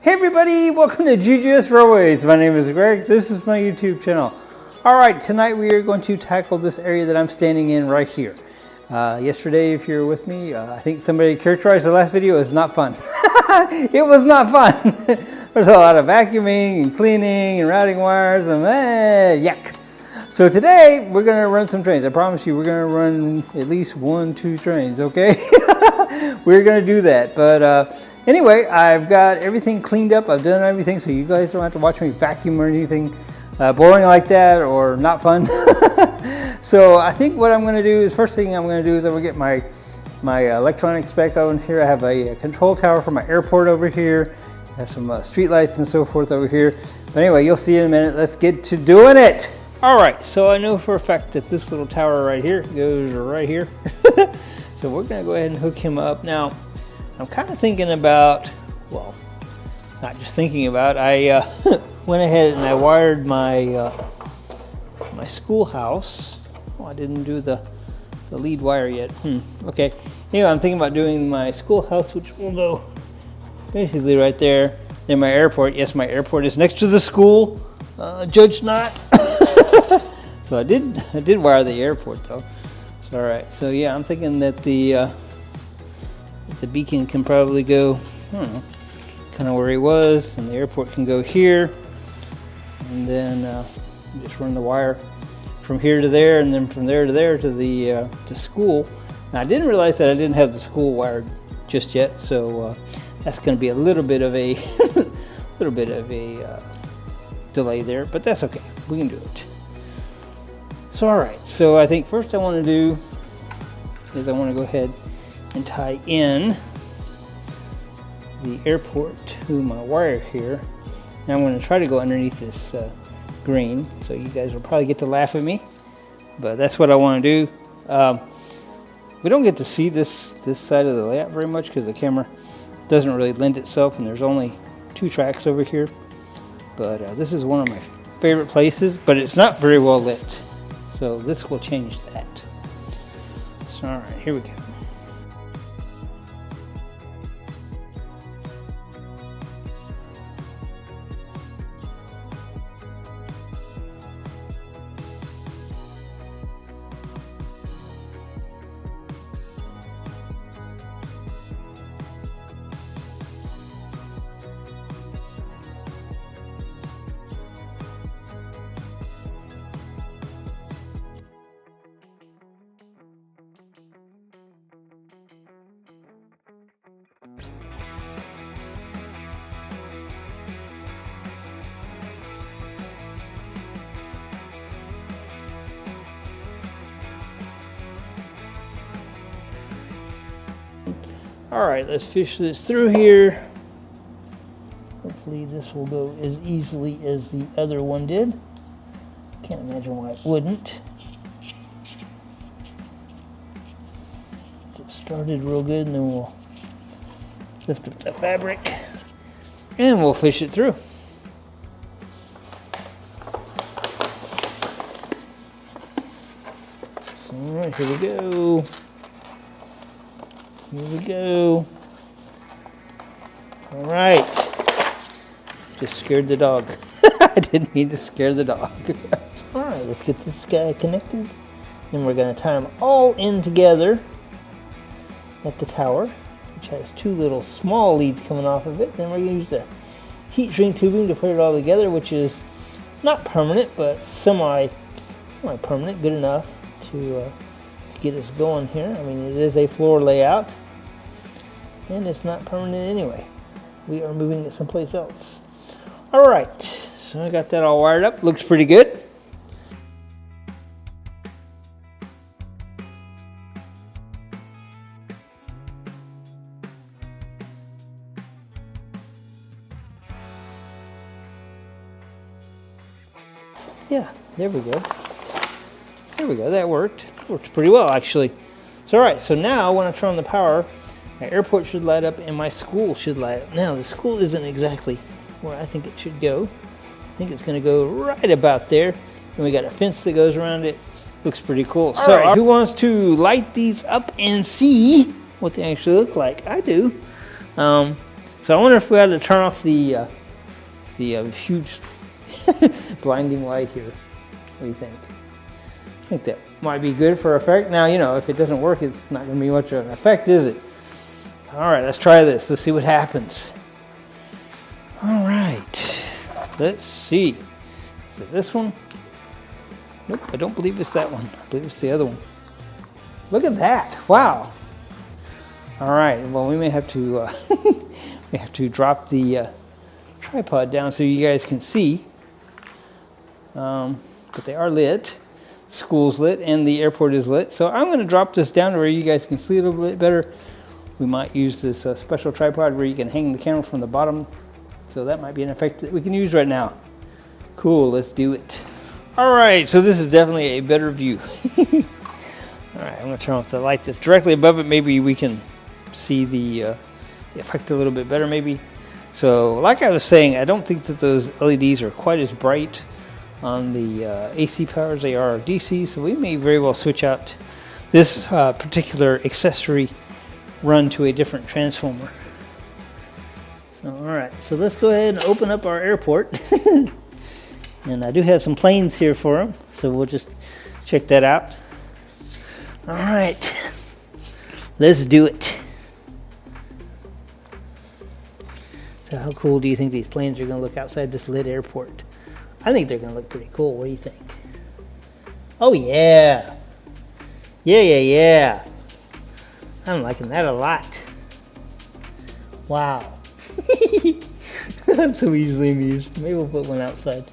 Hey everybody, welcome to GGS Railways. My name is Greg, this is my YouTube channel. Alright, tonight we are going to tackle this area that I'm standing in right here. Yesterday, if you're with me, I think somebody characterized the last video as not fun. It was not fun. There's a lot of vacuuming and cleaning and routing wires and yuck. So today, we're going to run some trains. I promise you, we're going to run at least 1-2 trains, okay? We're going to do that, but anyway, I've got everything cleaned up. I've done everything, so you guys don't have to watch me vacuum or anything boring like that or not fun. So I think what I'm going to do is, first thing I'm going to do is I'm going to get my electronics back on here. I have a control tower for my airport over here. I have some street lights and so forth over here. But anyway, you'll see in a minute. Let's get to doing it. All right, so I know for a fact that this little tower right here goes right here. So we're going to go ahead and hook him up. Now, I'm kind of thinking about, well, not just thinking about, I went ahead and I wired my my schoolhouse. Oh, I didn't do the lead wire yet. Okay. Anyway, I'm thinking about doing my schoolhouse, which will go basically right there. Then my airport. Yes, my airport is next to the school. Judge not. So I did wire the airport though. So all right. So yeah, I'm thinking that the beacon can probably go, I don't know, kind of where he was, and the airport can go here, and then just run the wire from here to there, and then from there to there to the to school. Now I didn't realize that I didn't have the school wired just yet, so that's going to be a little bit of a delay there, but that's okay. We can do it. So all right. So I think first I want to do is I want to go ahead and tie in the airport to my wire here. And I'm going to try to go underneath this green, so you guys will probably get to laugh at me, but that's what I want to do. We don't get to see this side of the layout very much because the camera doesn't really lend itself, and there's only 2 tracks over here. But this is one of my favorite places, but it's not very well lit, so this will change that. So all right, here we go. All right, let's fish this through here. Hopefully this will go as easily as the other one did. Can't imagine why it wouldn't. Just started real good, and then we'll lift up the fabric and we'll fish it through. So all right, here we go. Here we go. All right. Just scared the dog. I didn't mean to scare the dog. All right, let's get this guy connected. Then we're going to tie them all in together at the tower, which has 2 little small leads coming off of it. Then we're going to use the heat shrink tubing to put it all together, which is not permanent, but semi-permanent, good enough to get us going here. I mean, it is a floor layout, and it's not permanent anyway. We are moving it someplace else. All right, so I got that all wired up. Looks pretty good. Yeah, there we go. There we go, that worked. Works pretty well, actually. So all right, so now when I turn on the power, my airport should light up and my school should light up. Now, the school isn't exactly where I think it should go. I think it's gonna go right about there. And we got a fence that goes around it. Looks pretty cool. So right, who wants to light these up and see what they actually look like? I do. So I wonder if we had to turn off the huge blinding light here. What do you think? I think that might be good for effect. Now, you know, if it doesn't work, it's not going to be much of an effect, is it? All right, let's try this. Let's see what happens. All right, let's see. Is it this one? Nope, I don't believe it's that one. I believe it's the other one. Look at that! Wow. All right. Well, we may have to we have to drop the tripod down so you guys can see. But they are lit. School's lit and the airport is lit. So I'm going to drop this down to where you guys can see a little bit better. We might use this special tripod where you can hang the camera from the bottom. So that might be an effect that we can use right now. Cool, let's do it. All right, so this is definitely a better view. All right, I'm going to turn off the light that's directly above it. Maybe we can see the effect a little bit better maybe. So like I was saying, I don't think that those LEDs are quite as bright on the AC power as they are DC, so we may very well switch out this particular accessory run to a different transformer. So all right, so let's go ahead and open up our airport. And I do have some planes here for them, so we'll just check that out. All right, let's do it. So how cool do you think these planes are going to look outside this lit airport? I think they're going to look pretty cool. What do you think? Oh, yeah. Yeah. I'm liking that a lot. Wow. I'm so easily amused. Maybe we'll put one outside.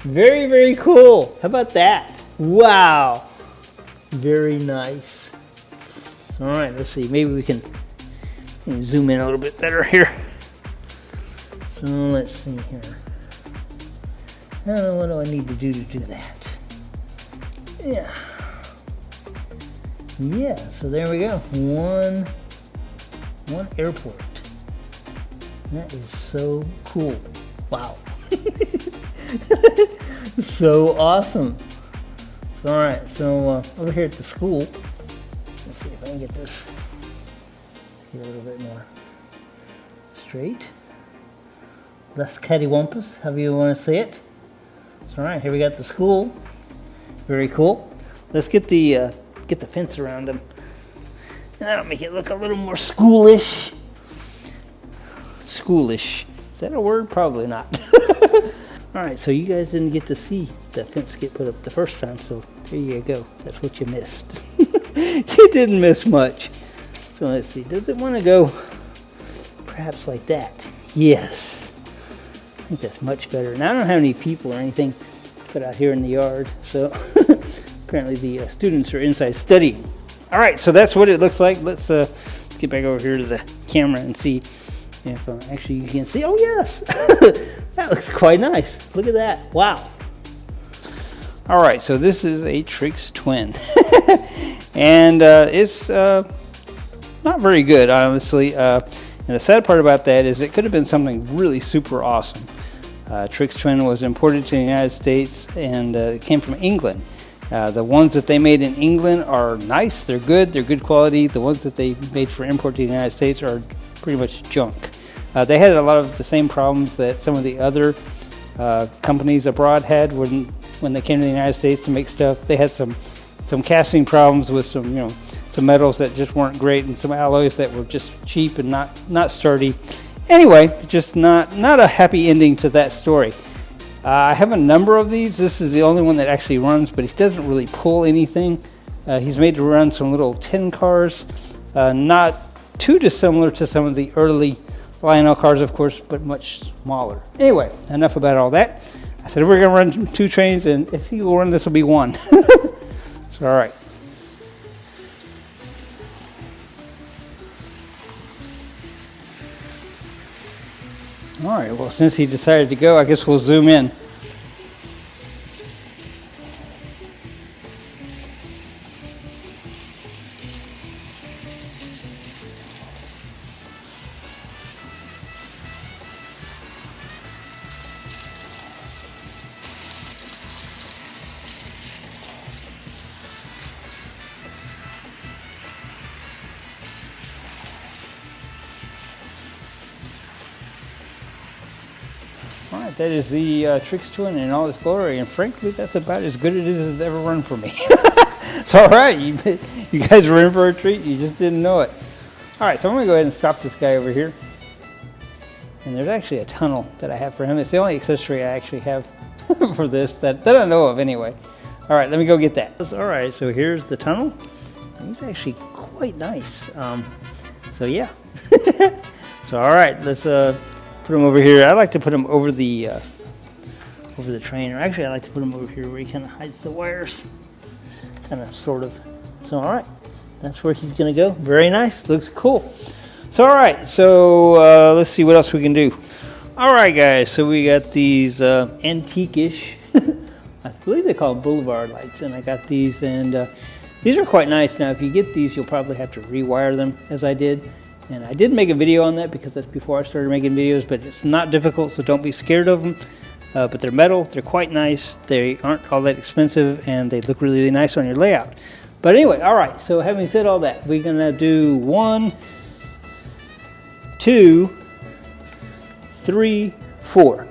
Very, very cool. How about that? Wow. Very nice. So, all right, let's see. Maybe we can zoom in a little bit better here. So let's see here. What do I need to do that? Yeah, so there we go. One airport. That is so cool. Wow. So awesome. So, all right, so over here at the school, let's see if I can get this a little bit more straight. Less cattywampus, however you want to say it. So, all right, here we got the school. Very cool. Let's get the fence around them. That'll make it look a little more schoolish. Schoolish. Is that a word? Probably not. All right, so you guys didn't get to see the fence get put up the first time, so there you go. That's what you missed. You didn't miss much. So let's see. Does it want to go perhaps like that? Yes. I think that's much better. Now I don't have any people or anything put out here in the yard, so apparently the students are inside studying. All right, so that's what it looks like. Let's get back over here to the camera and see if actually you can see. Oh yes, that looks quite nice. Look at that. Wow. All right, so this is a Trix Twin, and it's not very good, honestly. And the sad part about that is it could have been something really super awesome. Trix Twin was imported to the United States, and it came from England. The ones that they made in England are nice. They're good quality. The ones that they made for import to the United States are pretty much junk. They had a lot of the same problems that some of the other companies abroad had when they came to the United States to make stuff. They had some casting problems with some metals that just weren't great, and some alloys that were just cheap and not sturdy. Anyway, just not a happy ending to that story. I have a number of these. This is the only one that actually runs, but he doesn't really pull anything. He's made to run some little tin cars, not too dissimilar to some of the early Lionel cars, of course, but much smaller. Anyway, enough about all that. I said we're going to run 2 trains, and if he will run, this will be 1. So, all right. All right, well, since he decided to go, I guess we'll zoom in. All right, that is the Trix Twin in all its glory, and frankly, that's about as good as it has ever run for me. It's all right. You guys were in for a treat. You just didn't know it. All right, so I'm going to go ahead and stop this guy over here. And there's actually a tunnel that I have for him. It's the only accessory I actually have for this that I know of anyway. All right, let me go get that. All right, so here's the tunnel. He's actually quite nice. So yeah. So all right, let's put him over here. I like to put him over the train, or actually I like to put him over here where he kind of hides the wires. Kind of, sort of. So all right, that's where he's gonna go. Very nice, looks cool. So all right, so let's see what else we can do. All right, guys, so we got these antique-ish, I believe they call them boulevard lights, and I got these, and these are quite nice. Now, if you get these, you'll probably have to rewire them, as I did. And I did make a video on that because that's before I started making videos, but it's not difficult, so don't be scared of them. But they're metal, they're quite nice, they aren't all that expensive, and they look really, really nice on your layout. But anyway, all right, so having said all that, we're gonna do 1, 2, 3, 4.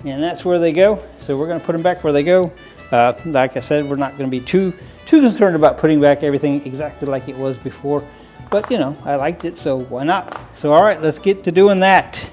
And that's where they go. So we're gonna put them back where they go. Like I said, we're not gonna be too concerned about putting back everything exactly like it was before. But you know, I liked it, so why not? So all right, let's get to doing that.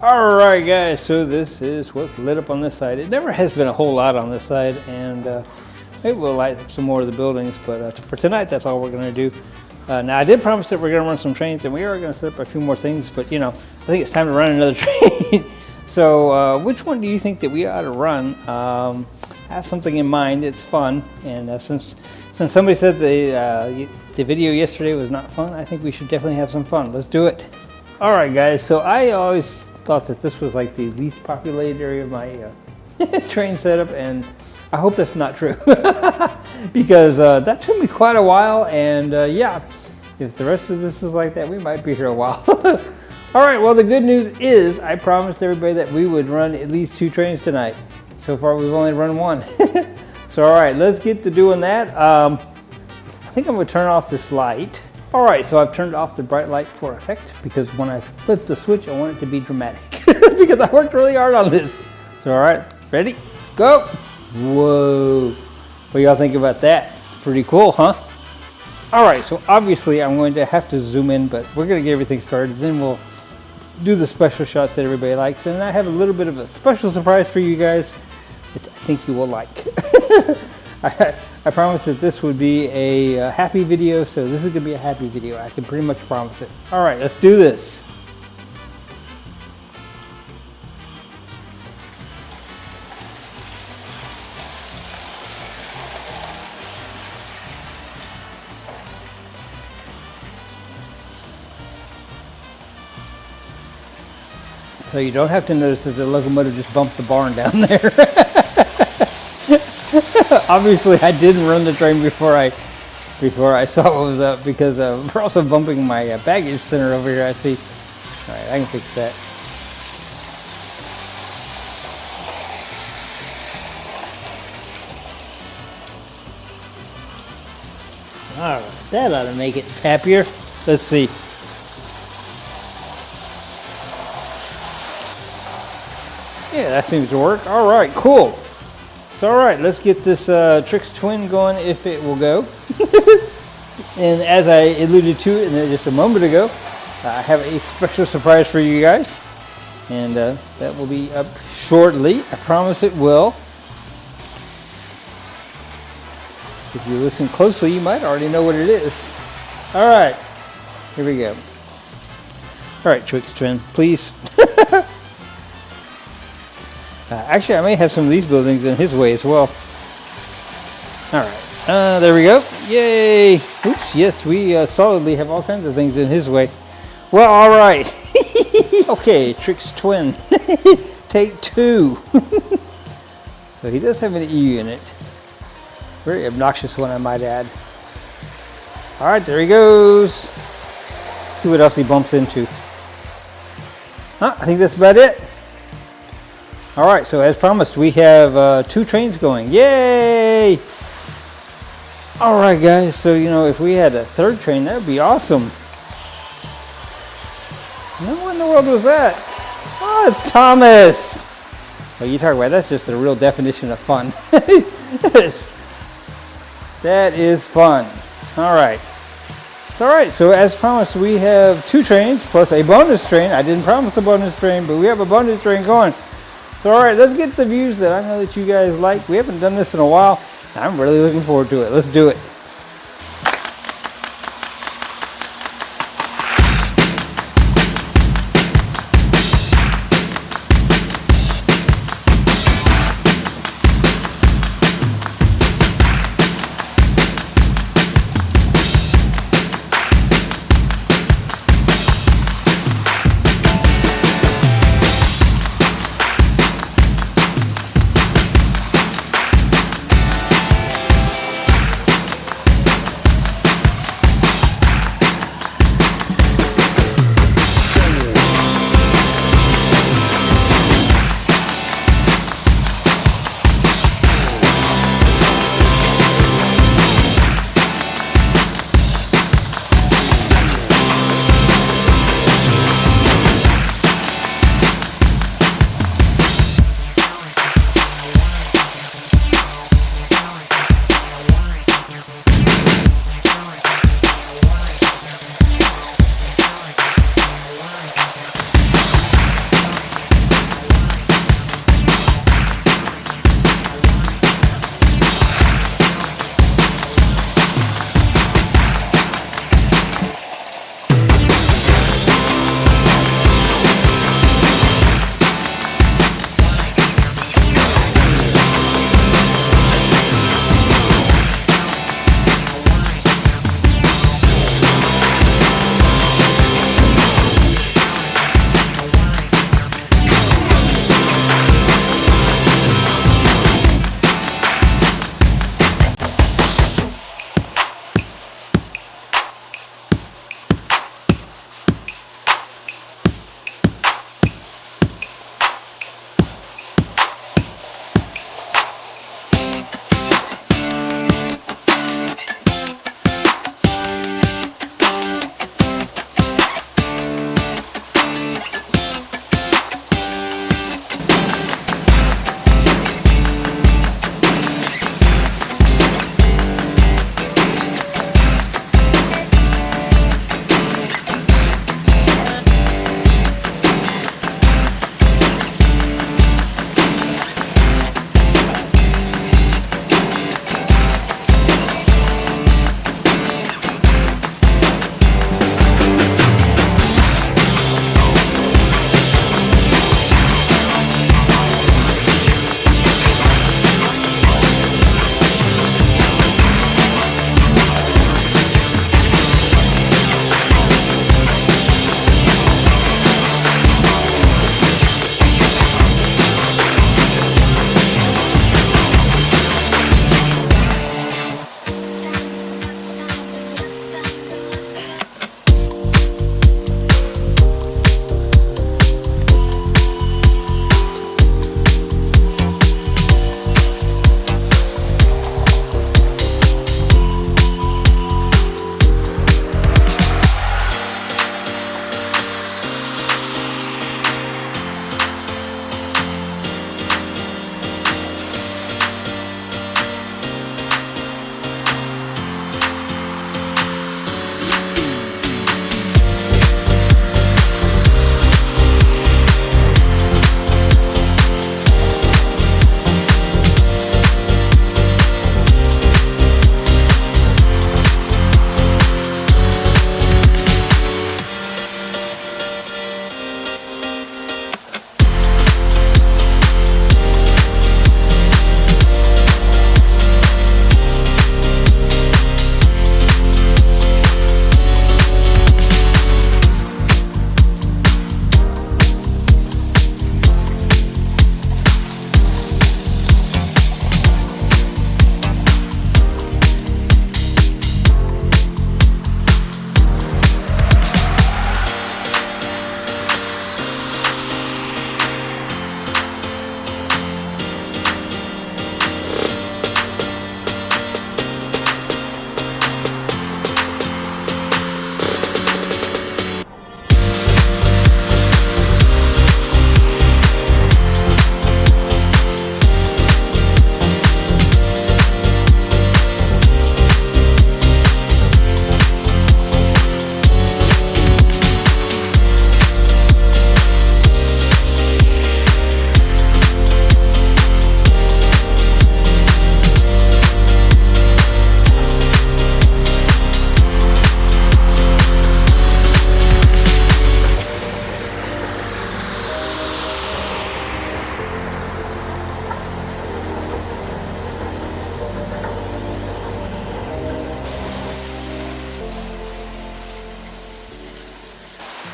All right, guys, so this is what's lit up on this side. It never has been a whole lot on this side, and maybe we'll light up some more of the buildings, but for tonight, that's all we're gonna do. Now, I did promise that we're gonna run some trains, and we are gonna set up a few more things, but you know, I think it's time to run another train. So which one do you think that we ought to run? I have something in mind. It's fun, and since somebody said the video yesterday was not fun, I think we should definitely have some fun. Let's do it. All right, guys, so I always thought that this was like the least populated area of my train setup, and I hope that's not true. Because that took me quite a while, and yeah, if the rest of this is like that, we might be here a while. All right, well, the good news is I promised everybody that we would run at least 2 trains tonight. So far, we've only run 1. So all right, let's get to doing that. I think I'm gonna turn off this light. All right, so I've turned off the bright light for effect because when I flip the switch, I want it to be dramatic because I worked really hard on this. So all right, ready? Let's go. Whoa, what do y'all think about that? Pretty cool, huh? All right, so obviously I'm going to have to zoom in, but we're gonna get everything started. Then we'll do the special shots that everybody likes. And I have a little bit of a special surprise for you guys that I think you will like. I promised that this would be a happy video, so this is gonna be a happy video. I can pretty much promise it. All right, let's do this. So you don't have to notice that the locomotive just bumped the barn down there. Obviously, I didn't run the train before I saw what was up because we're also bumping my baggage center over here. I see. All right, I can fix that. All right, that ought to make it happier. Let's see. Yeah, that seems to work. All right, cool. So, all right, let's get this Trix Twin going if it will go. And as I alluded to just a moment ago, I have a special surprise for you guys. And that will be up shortly. I promise it will. If you listen closely, you might already know what it is. All right, here we go. All right, Twix Twin, please. Actually, I may have some of these buildings in his way as well. All right, there we go. Yay! Oops, yes, we solidly have all kinds of things in his way. Well, all right. Okay, Twix Twin. Take two. So he does have an E in it. Very obnoxious one, I might add. All right, there he goes. See what else he bumps into. I think that's about it. All right, so as promised, we have 2 trains going. Yay! All right, guys, so, you know, if we had a 3rd train, that would be awesome. Now, what in the world was that? Oh, it's Thomas. Well, you talk about that's just the real definition of fun. That is fun. All right. All right, so as promised, we have 2 trains plus a bonus train. I didn't promise a bonus train, but we have a bonus train going. So, all right, let's get the views that I know that you guys like. We haven't done this in a while. I'm really looking forward to it. Let's do it.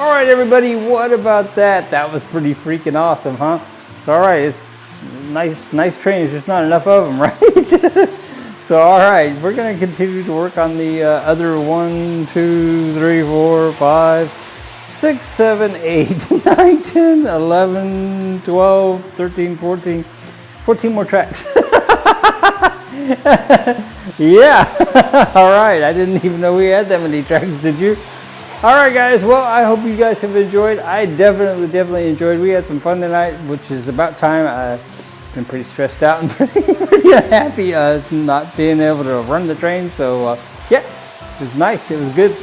All right, everybody, what about that? That was pretty freaking awesome, huh? All right, it's nice train. There's just not enough of them, right? So, all right, we're going to continue to work on the other 1, 2, 3, 4, 5, 6, 7, 8, 9, 10, 11, 12, 13, 14 more tracks. Yeah. All right, I didn't even know we had that many tracks, did you? All right, guys, well, I hope you guys have enjoyed. I definitely enjoyed. We had some fun tonight, which is about time. I've been pretty stressed out and pretty unhappy not being able to run the train. So, yeah, it was nice. It was good.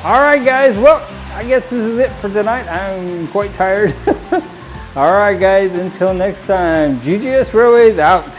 All right, guys, well, I guess this is it for tonight. I'm quite tired. All right, guys, until next time, GGS Railways out.